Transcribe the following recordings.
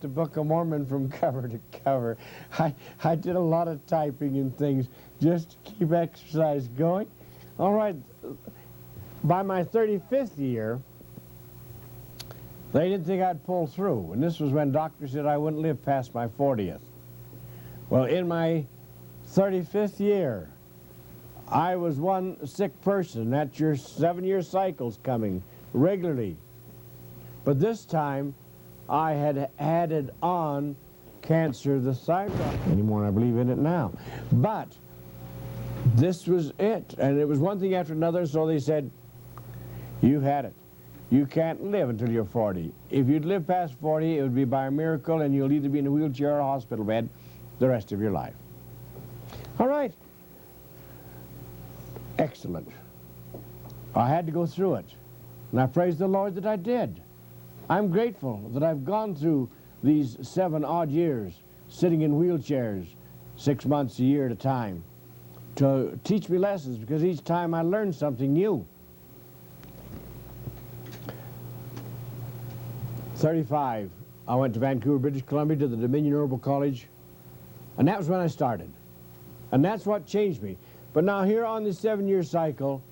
the Book of Mormon from cover to cover. I did a lot of typing and things just to keep exercise going. All right, by my 35th year, they didn't think I'd pull through, and this was when doctors said I wouldn't live past my 40th. Well, in my 35th year, I was one sick person. That's your 7-year cycles coming regularly. But this time, I had added on cancer of the thyroid anymore, and I believe in it now. But this was it, and it was one thing after another, so they said, you've had it. You can't live until you're 40. If you'd live past 40, it would be by a miracle, and you'll either be in a wheelchair or a hospital bed the rest of your life. All right. Excellent. I had to go through it, and I praise the Lord that I did. I'm grateful that I've gone through these 7 odd years sitting in wheelchairs 6 months, a year at a time to teach me lessons, because each time I learned something new. 35, I went to Vancouver, British Columbia to the Dominion Herbal College, and that was when I started. And that's what changed me. But now here on the 7-year cycle,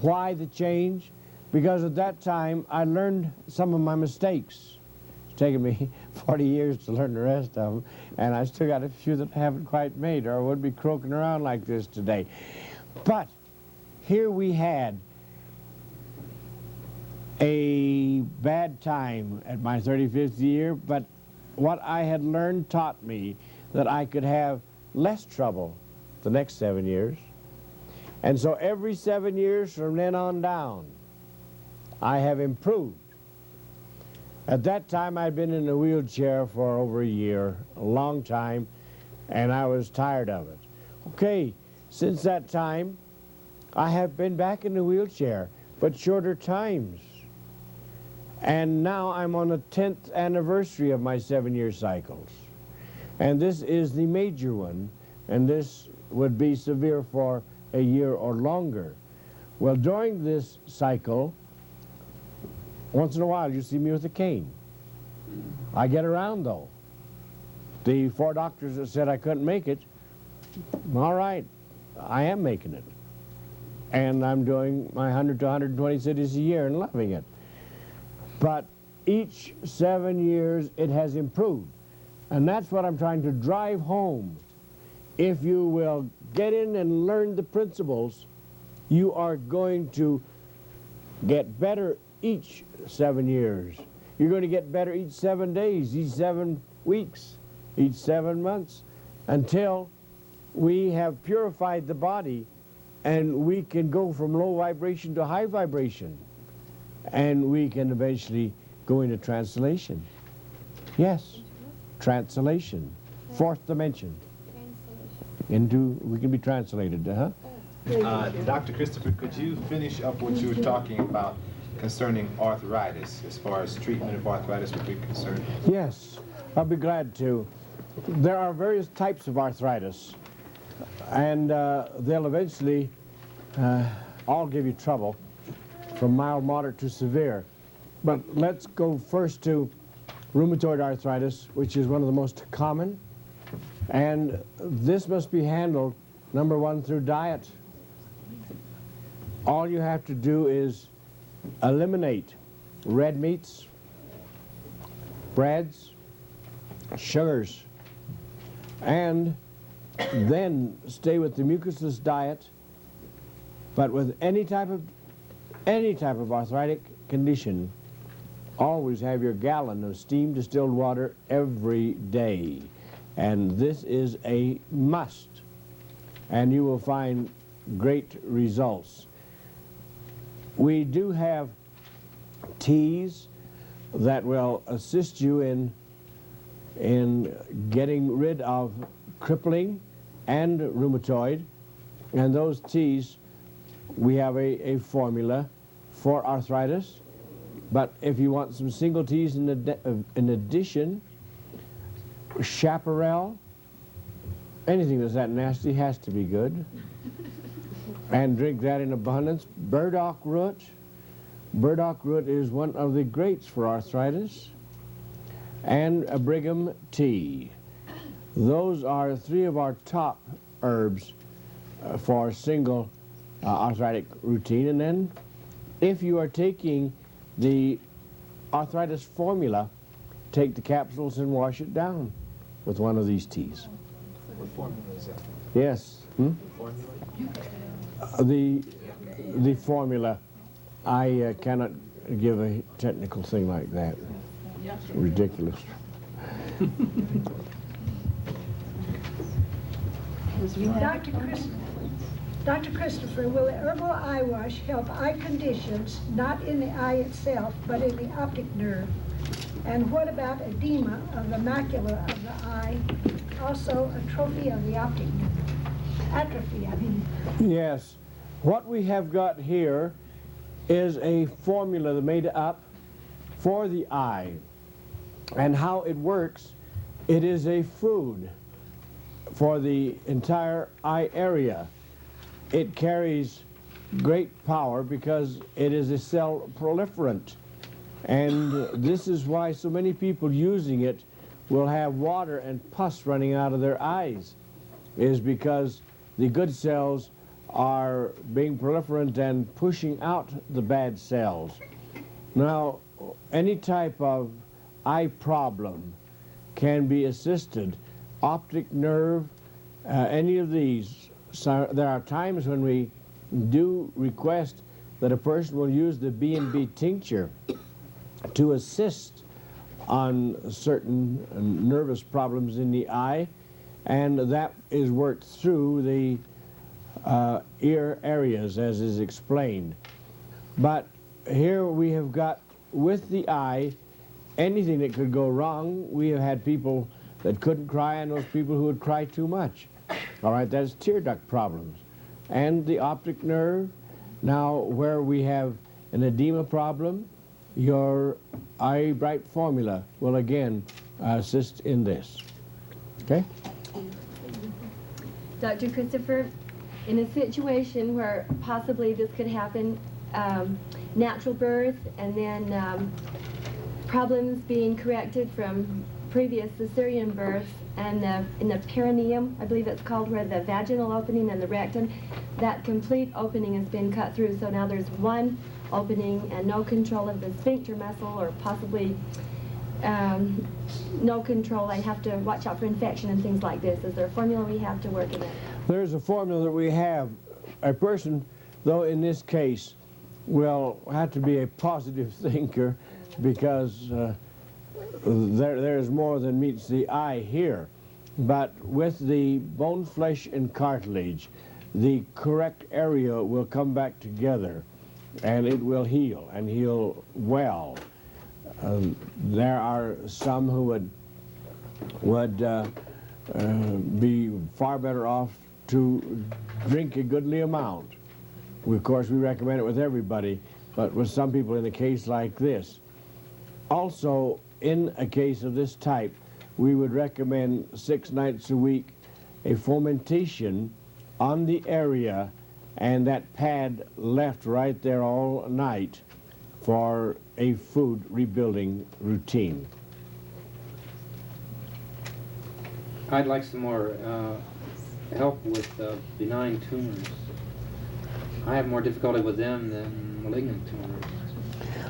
why the change? Because at that time, I learned some of my mistakes. It's taken me 40 years to learn the rest of them, and I still got a few that I haven't quite made, or I would be croaking around like this today. But here we had a bad time at my 35th year, but what I had learned taught me that I could have less trouble the next 7 years. And so every 7 years from then on down, I have improved. At that time, I'd been in a wheelchair for over a year, a long time, and I was tired of it. Okay, since that time, I have been back in the wheelchair, but shorter times. And now I'm on the 10th anniversary of my 7-year cycles. And this is the major one, and this would be severe for a year or longer. Well, during this cycle, once in a while you see me with a cane. I get around though. The 4 doctors that said I couldn't make it, all right, I am making it. And I'm doing my 100 to 120 cities a year and loving it. But each 7 years it has improved. And that's what I'm trying to drive home. If you will get in and learn the principles, you are going to get better each 7 years. You're going to get better each 7 days, each 7 weeks, each 7 months, until we have purified the body and we can go from low vibration to high vibration. And we can eventually go into translation. Yes, translation, 4th dimension. We can be translated, Dr. Christopher, could you finish up what you were talking about concerning arthritis, as far as treatment of arthritis would be concerned? Yes, I'll be glad to. There are various types of arthritis, and they'll eventually all give you trouble, from mild, moderate to severe. But let's go first to rheumatoid arthritis, which is one of the most common. And this must be handled, number 1, through diet. All you have to do is eliminate red meats, breads, sugars, and then stay with the mucusless diet. But with any type of arthritic condition, always have your gallon of steam distilled water every day. And this is a must, and you will find great results. We do have teas that will assist you in getting rid of crippling and rheumatoid, and those teas, we have a formula for arthritis. But if you want some single teas in addition, chaparral, anything that's that nasty has to be good. And drink that in abundance. Burdock root. Burdock root is one of the greats for arthritis. and a Brigham tea. Those are three of our top herbs for single arthritic routine. And then if you are taking the arthritis formula, take the capsules and wash it down with one of these teas. What formula is that? Yes. The formula, I cannot give a technical thing like that. It's ridiculous. Dr. Christopher, will the herbal eye wash help eye conditions, not in the eye itself, but in the optic nerve? And what about edema of the macula of the eye, also atrophy of the optic nerve? Atrophy, I mean. Yes. What we have got here is a formula made up for the eye. And how it works, it is a food for the entire eye area. It carries great power because it is a cell proliferant. And this is why so many people using it will have water and pus running out of their eyes, is because the good cells are being proliferant and pushing out the bad cells. Now, any type of eye problem can be assisted. Optic nerve, any of these. So there are times when we do request that a person will use the B&B tincture to assist on certain nervous problems in the eye, and that is worked through the ear areas, as is explained. But here we have got, with the eye, anything that could go wrong. We have had people that couldn't cry and those people who would cry too much. All right, that's tear duct problems. And the optic nerve, now where we have an edema problem, your Eye Bright formula will again assist in this. Okay? Dr. Christopher, in a situation where possibly this could happen, natural birth and then problems being corrected from previous cesarean birth, and in the perineum, I believe it's called, where the vaginal opening and the rectum, that complete opening has been cut through. So now there's one opening and no control of the sphincter muscle, or possibly no control. I have to watch out for infection and things like this. Is there a formula we have to work in it? There's a formula that we have. A person, though in this case, will have to be a positive thinker, because there is more than meets the eye here. But with the bone, flesh, and cartilage, the correct area will come back together, and it will heal, and heal well. There are some who would be far better off to drink a goodly amount. Of course, we recommend it with everybody, but with some people in a case like this. Also, in a case of this type, we would recommend 6 nights a week a fomentation on the area and that pad left right there all night for a food rebuilding routine. I'd like some more help with benign tumors. I have more difficulty with them than malignant tumors.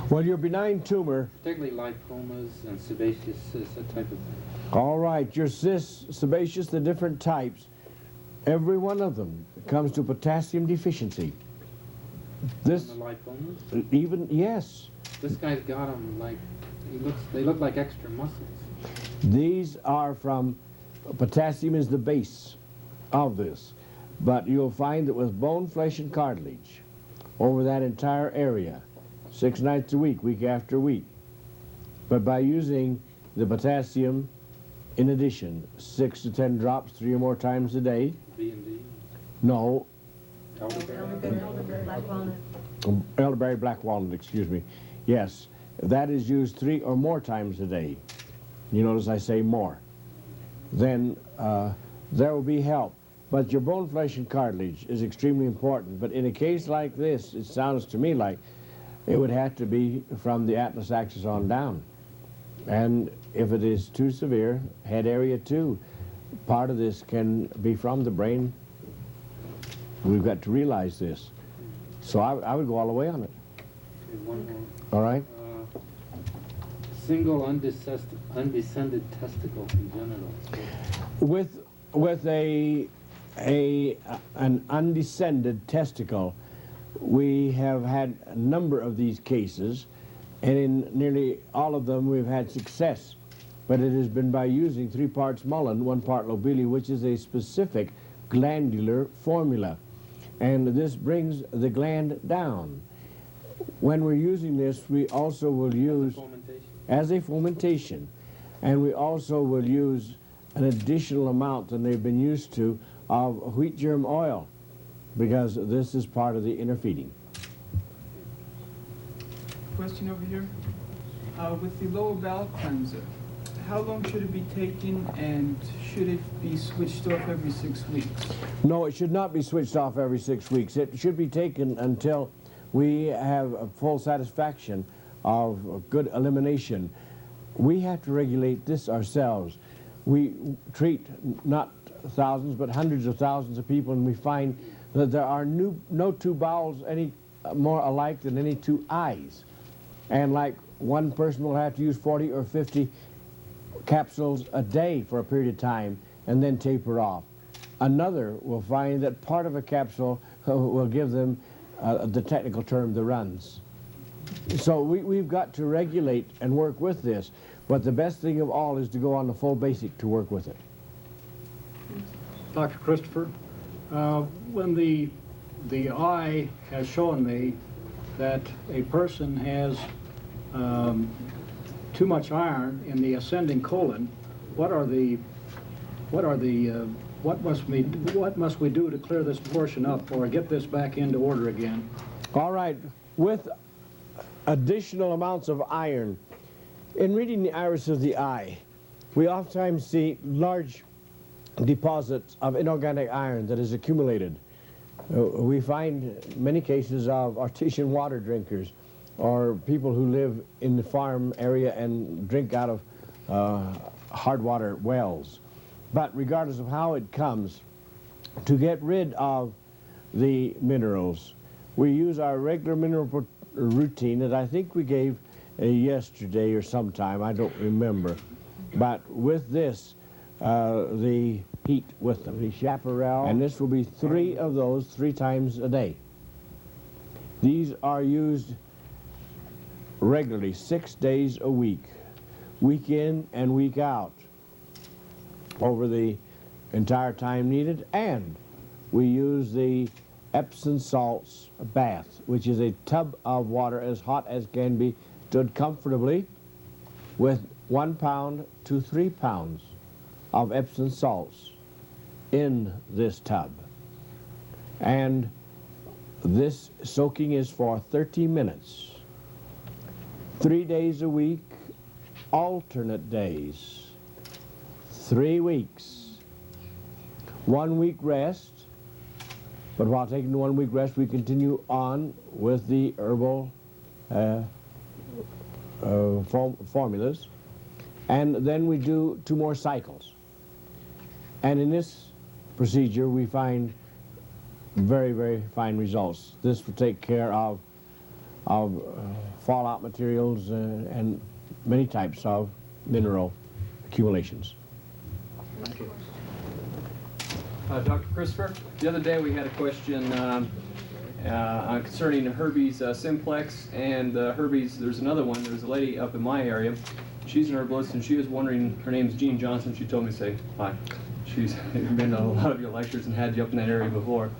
Well, your benign tumor, Particularly lipomas and sebaceous cysts, that type of thing. all right, your cysts, sebaceous, the different types, every one of them comes to potassium deficiency. This, And the lipomas. even, yes, This guy's got them like, they look like extra muscles. these are from, potassium is the base of this. But you'll find that with bone, flesh, and cartilage, over that entire area, 6 nights a week, week after week. But by using the potassium, in addition, 6 to 10 drops 3 or more times a day. B&D, No, elderberry. Black walnut. elderberry black walnut, excuse me. Yes, that is used 3 or more times a day. You notice I say more. Then there will be help. But your bone, flesh, and cartilage is extremely important. But in a case like this, it sounds to me like it would have to be from the atlas axis on down. And if it is too severe, head area too. Part of this can be from the brain. We've got to realize this. So I would go all the way on it. Okay, one more. All right? Single undescended testicle congenital. With an undescended testicle, we have had a number of these cases, and in nearly all of them we've had success. But it has been by using 3 parts Mullen, 1 part Lobeli, which is a specific glandular formula. And this brings the gland down. When we're using this, we also will use as a fomentation, and we also will use an additional amount than they've been used to of wheat germ oil, because this is part of the inner feeding. Question over here. With the lower bowel cleanser, how long should it be taken, and should it be switched off every 6 weeks? No, it should not be switched off every 6 weeks. It should be taken until we have a full satisfaction of good elimination. We have to regulate this ourselves. We treat not thousands but hundreds of thousands of people, and we find that there are no 2 bowels any more alike than any 2 eyes. And like one person will have to use 40 or 50 capsules a day for a period of time and then taper off. Another will find that part of a capsule will give them the technical term, the runs. So we've got to regulate and work with this, but the best thing of all is to go on the full basic to work with it. Dr. Christopher, when the eye has shown me that a person has too much iron in the ascending colon, what must we do to clear this portion up or get this back into order again? All right, with additional amounts of iron, in reading the iris of the eye, we oftentimes see large deposits of inorganic iron that is accumulated. We find many cases of artesian water drinkers, or people who live in the farm area and drink out of hard water wells. But regardless of how it comes, to get rid of the minerals, we use our regular mineral routine that I think we gave yesterday or sometime, I don't remember. But with this, the heat with them, the chaparral, and this will be 3 of those 3 times a day. These are used regularly 6 days a week in and week out, over the entire time needed. And we use the Epsom salts bath, which is a tub of water as hot as can be, stood comfortably, with 1 pound to 3 pounds of Epsom salts in this tub. And this soaking is for 30 minutes, 3 days a week, alternate days, 3 weeks, 1 week rest. But while taking the 1 week rest, we continue on with the herbal formulas, and then we do 2 more cycles. And in this procedure, we find very, very fine results. This will take care of fallout materials and many types of mineral accumulations. Thank you. Dr. Christopher, the other day we had a question concerning herpes simplex and herpes. There's another one. There's a lady up in my area. She's an herbalist, and she was wondering, her name's Jean Johnson. She told me to say hi. She's been to a lot of your lectures and had you up in that area before.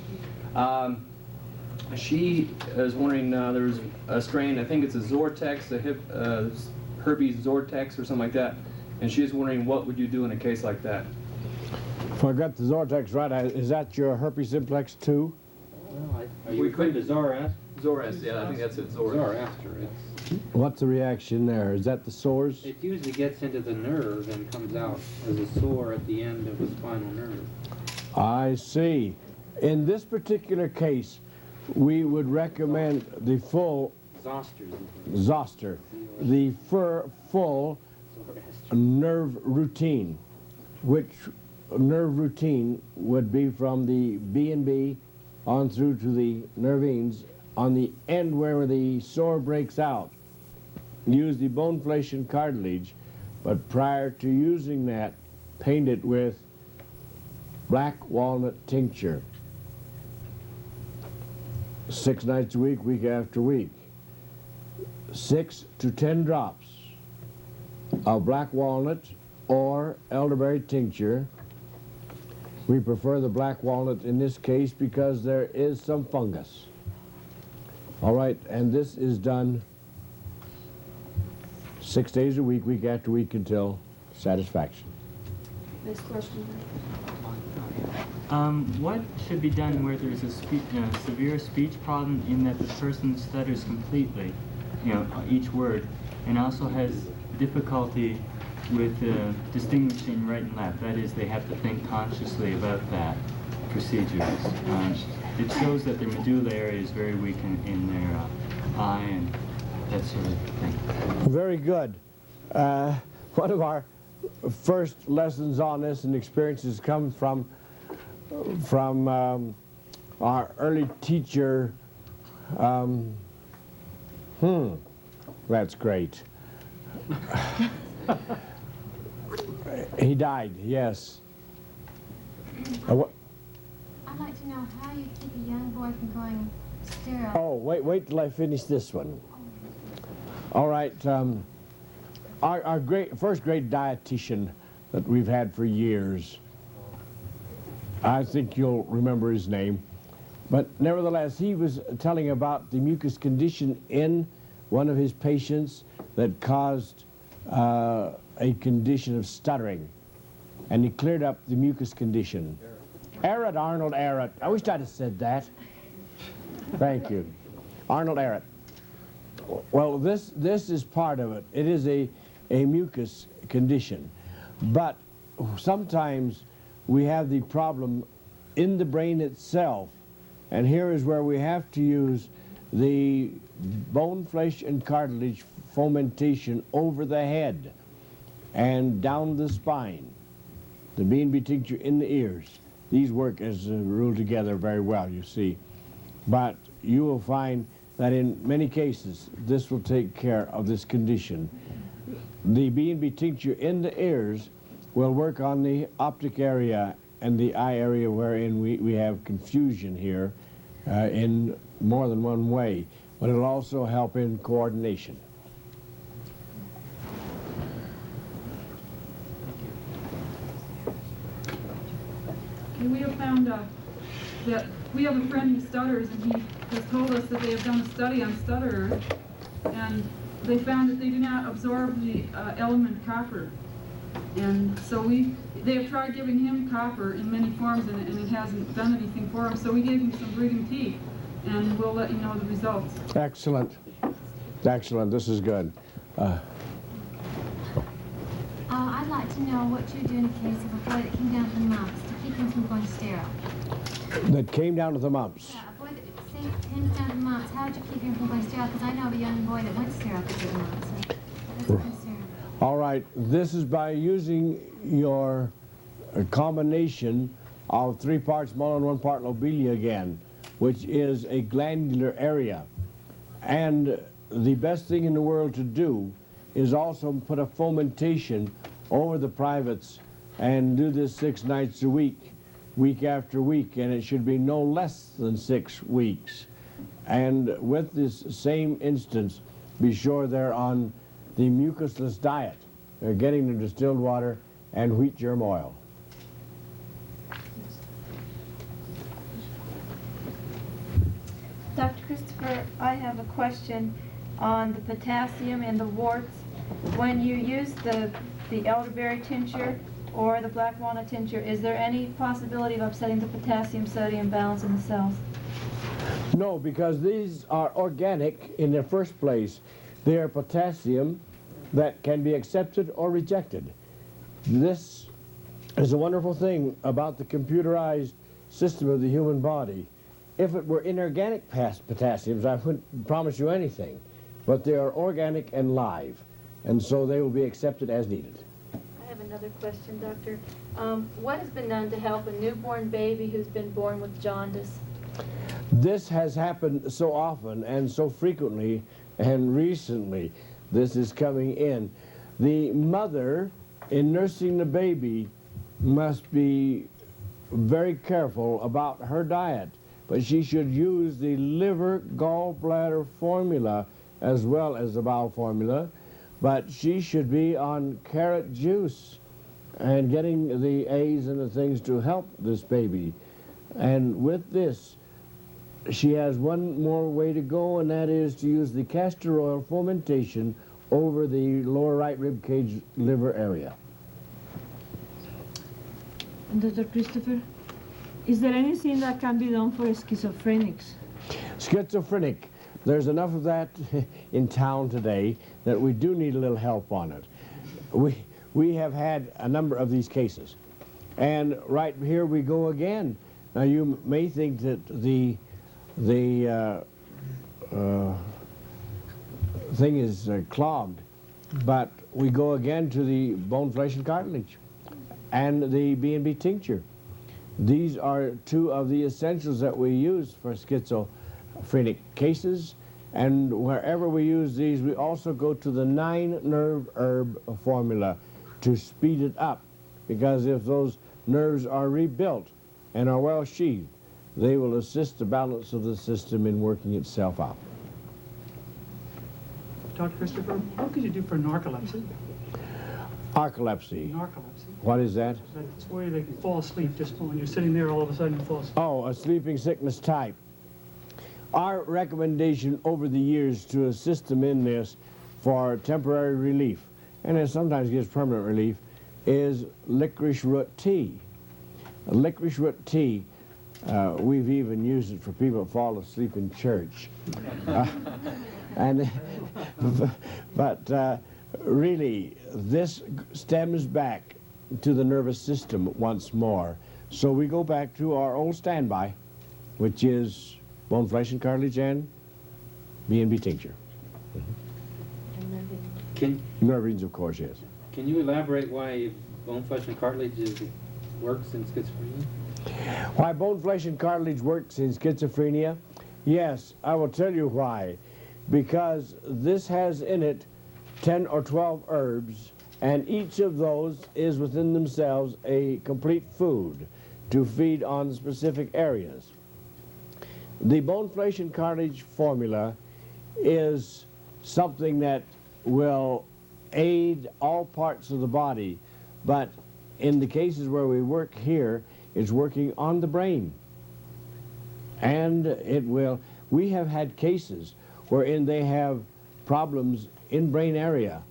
She is wondering, there's a strain, I think it's a Zortex, herpes Zortex or something like that, and she is wondering what would you do in a case like that? If I got the Zortex right, is that your herpes simplex too? Well, are you referring to Zoroaster? Zores, yeah, I think that's it, Zores. Zoroaster. What's the reaction there? Is that the sores? It usually gets into the nerve and comes out as a sore at the end of the spinal nerve. I see. In this particular case, we would recommend the full Zoster. zoster, the full nerve routine, which nerve routine would be from the B&B on through to the nervines. On the end where the sore breaks out, use the bone, flesh, and cartilage, but prior to using that, paint it with black walnut tincture. 6 nights a week, week after week. 6 to 10 drops of black walnut or elderberry tincture. We prefer the black walnut in this case because there is some fungus. All right, and this is done 6 days a week, week after week, until satisfaction. Next question. What should be done where there's a severe speech problem in that the person stutters completely, each word, and also has difficulty with distinguishing right and left? That is, they have to think consciously about that procedure. It shows that their medulla area is very weak in their eye and that sort of thing. Very good. One of our first lessons on this and experiences come from our early teacher. That's great. He died, yes. I'd like to know how you keep a young boy from going sterile. Oh, wait till I finish this one. All right, our first great dietitian that we've had for years, I think you'll remember his name, but nevertheless, he was telling about the mucus condition in one of his patients that caused a condition of stuttering, and he cleared up the mucus condition. Arrett, Arnold Arrett. I wish I'd have said that. Thank you. Arnold Arrett. Well, this is part of it. It is a mucus condition. But sometimes we have the problem in the brain itself, and here is where we have to use the bone, flesh, and cartilage fomentation over the head and down the spine. The B&B tincture in the ears. These work as a rule together very well, you see. But you will find that in many cases, this will take care of this condition. The B&B tincture in the ears will work on the optic area and the eye area wherein we have confusion here in more than one way, but it'll also help in coordination. We have found that we have a friend who stutters, and he has told us that they have done a study on stutterers, and they found that they do not absorb the element copper. And so they have tried giving him copper in many forms, and it hasn't done anything for him. So we gave him some breathing tea, and we'll let you know the results. Excellent. Excellent. This is good. I'd like to know what you do in case of a boy that came down from mumps to keep him from going sterile. That came down to the mumps. Yeah, a boy that came down from mumps, how did you keep him from going sterile? Because I know of a young boy that went sterile because of mumps. So that's a concern. All right, this is by using your combination of 3 parts molar and 1 part lobelia again, which is a glandular area. And the best thing in the world to do is also put a fomentation over the privates and do this 6 nights a week, week after week, and it should be no less than 6 weeks. And with this same instance, be sure they're on the mucusless diet. They're getting the distilled water and wheat germ oil. Dr. Christopher, I have a question on the potassium and the warts. When you use the elderberry tincture or the black walnut tincture, is there any possibility of upsetting the potassium-sodium balance in the cells? No, because these are organic in their first place. They are potassium that can be accepted or rejected. This is a wonderful thing about the computerized system of the human body. If it were inorganic potassiums, I wouldn't promise you anything. But they are organic and live, and so they will be accepted as needed. another question, Doctor. What has been done to help a newborn baby who's been born with jaundice? This has happened so often and so frequently, and recently this is coming in. The mother, in nursing the baby, must be very careful about her diet, but she should use the liver gallbladder formula as well as the bowel formula, but she should be on carrot juice and getting the A's and the things to help this baby. And with this, she has one more way to go, and that is to use the castor oil fomentation over the lower right rib cage liver area. Dr. Christopher, is there anything that can be done for schizophrenics? Schizophrenic, there's enough of that in town today that we do need a little help on it. We have had a number of these cases, and right here we go again. Now you may think that the thing is clogged, but we go again to the bone, flesh, and cartilage and the B&B tincture. These are two of the essentials that we use for schizophrenic cases, and wherever we use these, we also go to the 9-nerve herb formula to speed it up, because if those nerves are rebuilt and are well sheathed, they will assist the balance of the system in working itself out. Dr. Christopher, what could you do for narcolepsy? Narcolepsy. Narcolepsy. What is that? That's where they can fall asleep just when you're sitting there, all of a sudden you fall asleep. Oh, a sleeping sickness type. Our recommendation over the years to assist them in this for temporary relief, and it sometimes gives permanent relief, is licorice root tea. Licorice root tea, we've even used it for people that fall asleep in church. But really, this stems back to the nervous system once more. So we go back to our old standby, which is bone, flesh, and cartilage and B&B tincture. Nervines, of course, yes. Can you elaborate why bone, flesh, and cartilage works in schizophrenia? Why bone, flesh, and cartilage works in schizophrenia? Yes, I will tell you why. Because this has in it 10 or 12 herbs, and each of those is within themselves a complete food to feed on specific areas. The bone, flesh, and cartilage formula is something that will aid all parts of the body, but in the cases where we work here, it's working on the brain. And it will, we have had cases wherein they have problems in brain area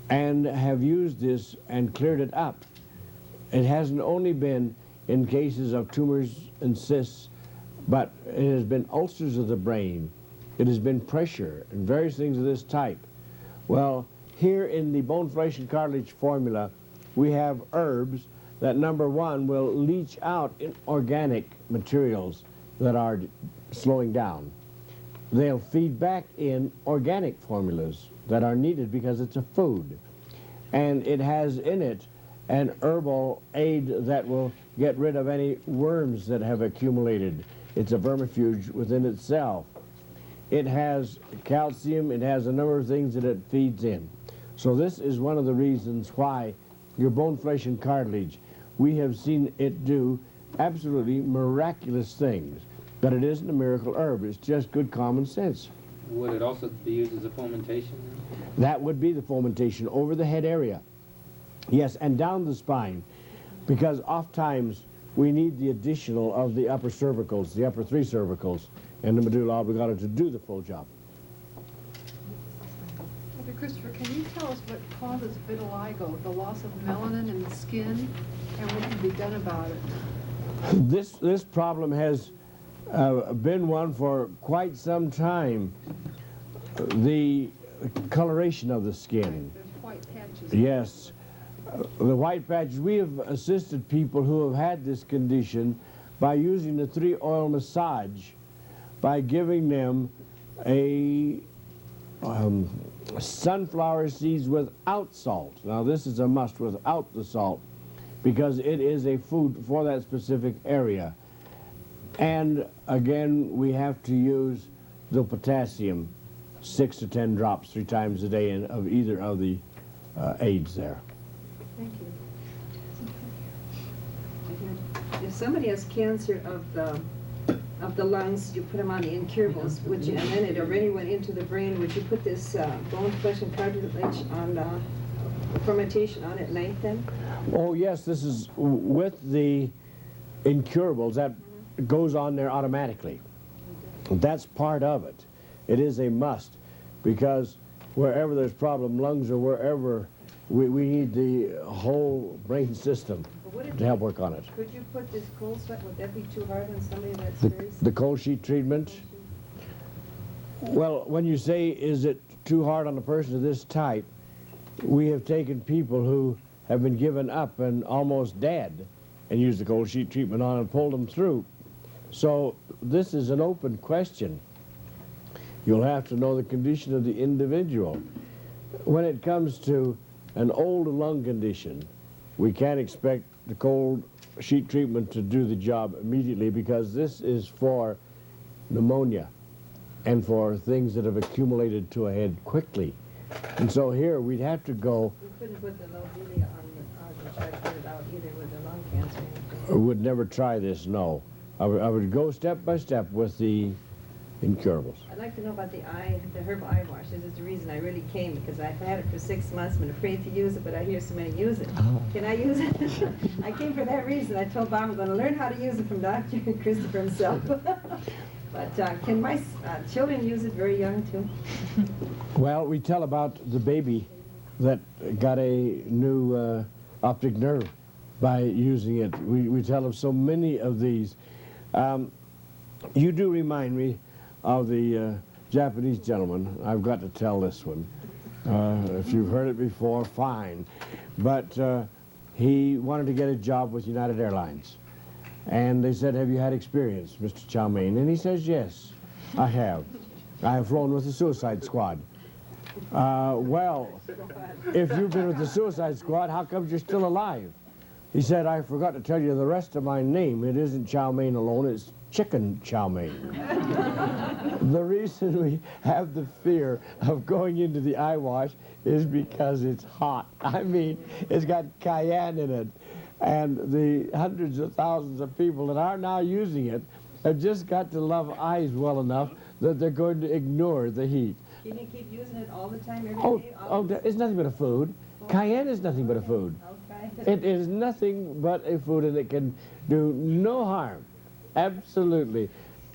and have used this and cleared it up. It hasn't only been in cases of tumors and cysts, but it has been ulcers of the brain. It has been pressure and various things of this type. Well, here in the bone, flesh, and cartilage formula, we have herbs that, number one, will leach out inorganic materials that are slowing down. They'll feed back in organic formulas that are needed because it's a food. And it has in it an herbal aid that will get rid of any worms that have accumulated. It's a vermifuge within itself. It has calcium, it has a number of things that it feeds in. So this is one of the reasons why your bone, flesh, and cartilage, we have seen it do absolutely miraculous things. But it isn't a miracle herb, it's just good common sense. Would it also be used as a fomentation? That would be the fomentation over the head area. Yes, and down the spine, because oftentimes we need the additional of the upper cervicals, the upper 3 cervicals, and the medulla oblongata to do the full job. Dr. Christopher, can you tell us what causes vitiligo, the loss of melanin in the skin, and what can be done about it? This problem has been one for quite some time. The coloration of the skin. There's white patches. Yes. The white patches, we have assisted people who have had this condition by using the 3-oil massage, by giving them a sunflower seeds without salt. Now this is a must without the salt, because it is a food for that specific area. And again, we have to use the potassium, 6 to 10 drops 3 times a day of either of the aids there. Thank you. If somebody has cancer of the lungs, you put them on the incurables, and then it already went into the brain, would you put this bone, flesh, and cartilage on fermentation on at night then? Oh yes, this is with the incurables. That goes on there automatically. That's part of it. It is a must, because wherever there's problem lungs or wherever, we need the whole brain system to help work on it. Could you put this cold sweat, would that be too hard on somebody that's very sick? The cold sheet treatment? Well, when you say, is it too hard on a person of this type, we have taken people who have been given up and almost dead and used the cold sheet treatment on and pulled them through. So this is an open question. You'll have to know the condition of the individual. When it comes to an old lung condition, we can't expect the cold sheet treatment to do the job immediately, because this is for pneumonia and for things that have accumulated to a head quickly. And so here we'd have to go. You couldn't put the lobelia on the try to put it out either with the lung cancer. I would never try this, no. I would go step by step with the incurables. I'd like to know about the herbal eye wash. This is the reason I really came, because I've had it for 6 months, been afraid to use it, but I hear so many use it. Can I use it? I came for that reason. I told Bob I'm going to learn how to use it from Dr. Christopher himself. But can my children use it very young too? Well, we tell about the baby that got a new optic nerve by using it. We tell of so many of these. You do remind me of the Japanese gentleman. I've got to tell this one. If you've heard it before, fine. But he wanted to get a job with United Airlines. And they said, have you had experience, Mr. Chow Mein? And he says, yes, I have. I have flown with the Suicide Squad. Well, if you've been with the Suicide Squad, how come you're still alive? He said, I forgot to tell you the rest of my name. It isn't Chow Mein alone, it's Chicken Chow Mein. The reason we have the fear of going into the eye wash is because it's hot. I mean, it's got cayenne in it. And the hundreds of thousands of people that are now using it have just got to love eyes well enough that they're going to ignore the heat. Can you keep using it all the time, every day? It's nothing but a food. Cayenne is nothing but a food. Okay. It is nothing but a food, and it can do no harm. Absolutely.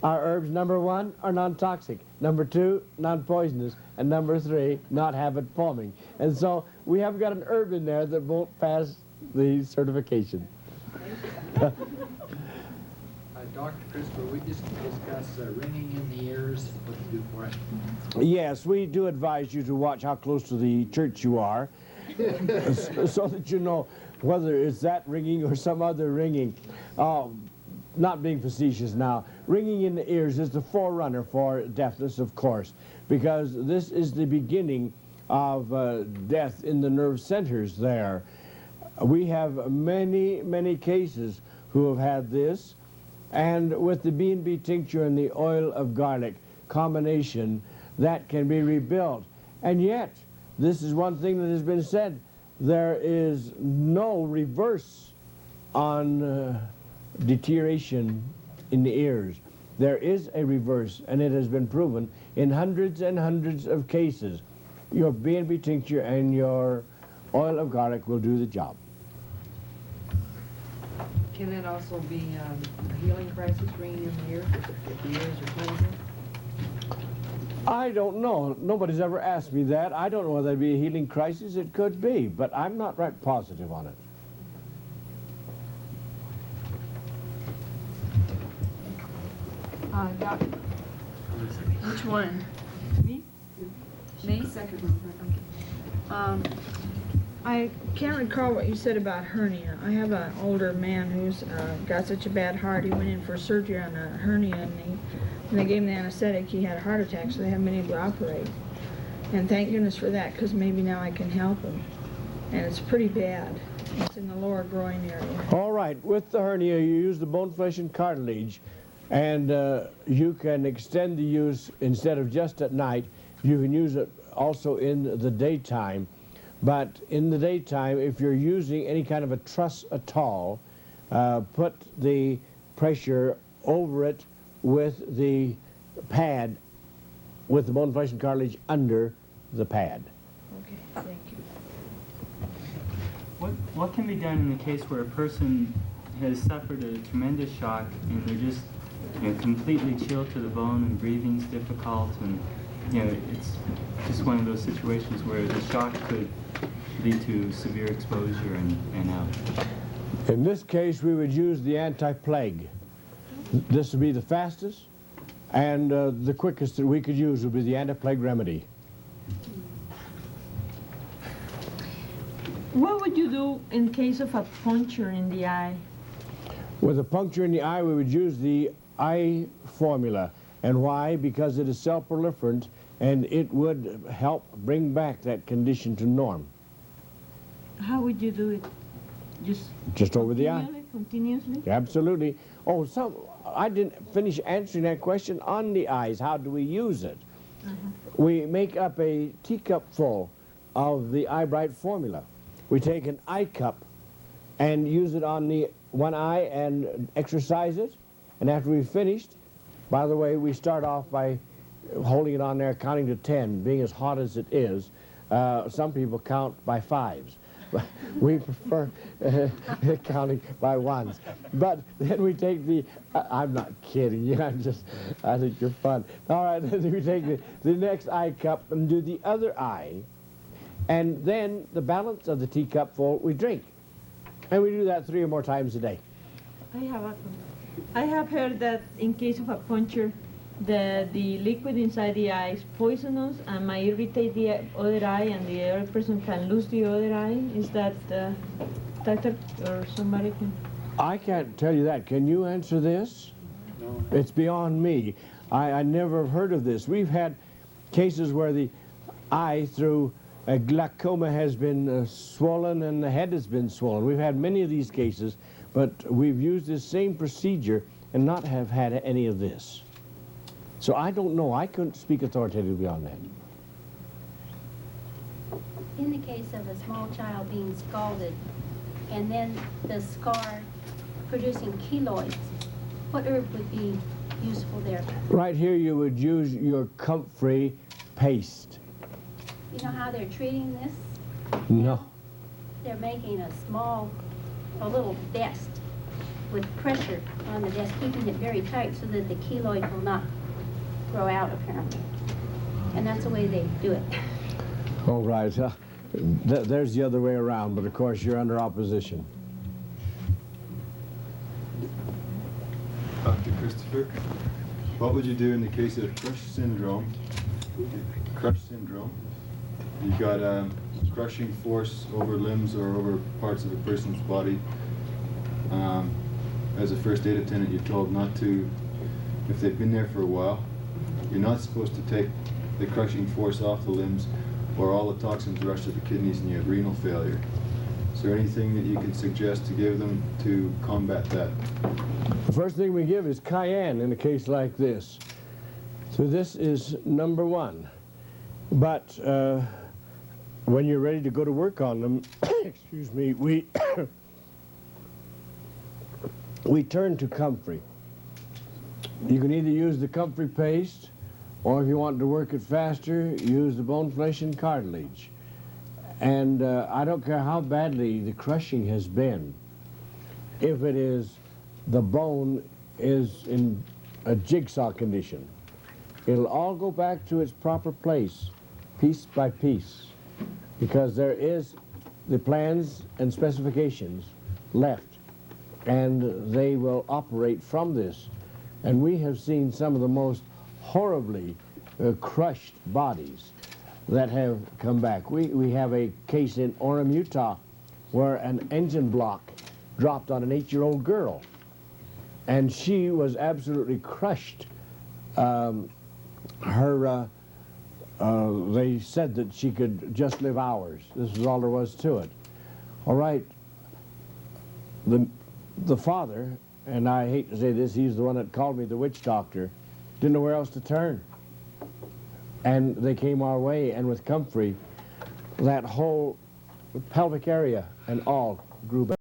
Our herbs, number 1, are non-toxic. Number 2, non-poisonous. And number 3, not habit forming. And so we have got an herb in there that won't pass the certification. Dr. Christopher, we just discussed ringing in the ears. What to do for it? Yes, we do advise you to watch how close to the church you are, so that you know whether it's that ringing or some other ringing. Not being facetious now, ringing in the ears is the forerunner for deafness, of course, because this is the beginning of death in the nerve centers there. We have many, many cases who have had this, and with the B&B tincture and the oil of garlic combination, that can be rebuilt. And yet, this is one thing that has been said, there is no reverse on deterioration in the ears. There is a reverse, and it has been proven in hundreds and hundreds of cases. Your B&B tincture and your oil of garlic will do the job. Can that also be a healing crisis, ringing in the ear, if the ears are closing? I don't know. Nobody's ever asked me that. I don't know whether it'd be a healing crisis. It could be, but I'm not right positive on it. Doc. Which one? Me? Me? Second one. I can't recall what you said about hernia. I have an older man who's got such a bad heart. He went in for surgery on a hernia, and they gave him the anesthetic. He had a heart attack, so they haven't been able to operate. And thank goodness for that, because maybe now I can help him. And it's pretty bad. It's in the lower groin area. All right, with the hernia, you use the bone, flesh, and cartilage, and you can extend the use instead of just at night. You can use it also in the daytime. But in the daytime, if you're using any kind of a truss at all, put the pressure over it with the pad, with the bone, flesh, and cartilage under the pad. Okay, thank you. What can be done in the case where a person has suffered a tremendous shock and they're just completely chilled to the bone and breathing's difficult, and it's just one of those situations where the shock could lead to severe exposure and out? In this case, we would use the anti-plague. This would be the fastest, and the quickest that we could use would be the anti-plague remedy. What would you do in case of a puncture in the eye? With a puncture in the eye, we would use the eye formula. And why? Because it is self-proliferant, and it would help bring back that condition to norm. How would you do it? Just over the eye. Continuously? Absolutely. Oh, I didn't finish answering that question on the eyes. How do we use it? We make up a teacup full of the Eye Bright formula. We take an eye cup and use it on the one eye and exercise it. And after we've finished, by the way, we start off by holding it on there, counting to 10, being as hot as it is. Some people count by 5s. We prefer counting by 1s. But then we take the, I'm not kidding you, I think you're fun. All right, then we take the next eye cup and do the other eye. And then the balance of the teacup full we drink. And we do that 3 or more times a day. I have heard that in case of a puncture, the liquid inside the eye is poisonous and might irritate the other eye, and the other person can lose the other eye. Is that doctor or somebody can? I can't tell you that. Can you answer this? No. It's beyond me. I never have heard of this. We've had cases where the eye through a glaucoma has been swollen and the head has been swollen. We've had many of these cases, but we've used this same procedure and not have had any of this. So I don't know. I couldn't speak authoritatively on that. In the case of a small child being scalded and then the scar producing keloids, what herb would be useful there? Right here you would use your comfrey paste. You know how they're treating this? No. They're making a little vest with pressure on the vest, keeping it very tight so that the keloid will not grow out, apparently. And that's the way they do it. All right. There's the other way around, but of course you're under opposition. Dr. Christopher, what would you do in the case of crush syndrome? Crush syndrome. You've got crushing force over limbs or over parts of a person's body. As a first aid attendant, you're told not to, if they've been there for a while, you're not supposed to take the crushing force off the limbs, or all the toxins rush to the kidneys and you have renal failure. Is there anything that you can suggest to give them to combat that? The first thing we give is cayenne in a case like this. So this is number 1. But when you're ready to go to work on them, excuse me, we turn to comfrey. You can either use the comfrey paste, or if you want to work it faster, use the bone, flesh, and cartilage. And I don't care how badly the crushing has been. If it is, the bone is in a jigsaw condition, it'll all go back to its proper place, piece by piece, because there is the plans and specifications left, and they will operate from this. And we have seen some of the most horribly crushed bodies that have come back. We have a case in Orem, Utah, where an engine block dropped on an 8-year-old girl, and she was absolutely crushed. Her they said that she could just live hours. This was all there was to it. All right, the father, and I hate to say this, he's the one that called me the witch doctor, didn't know where else to turn. And they came our way, and with comfrey, that whole pelvic area and all grew back.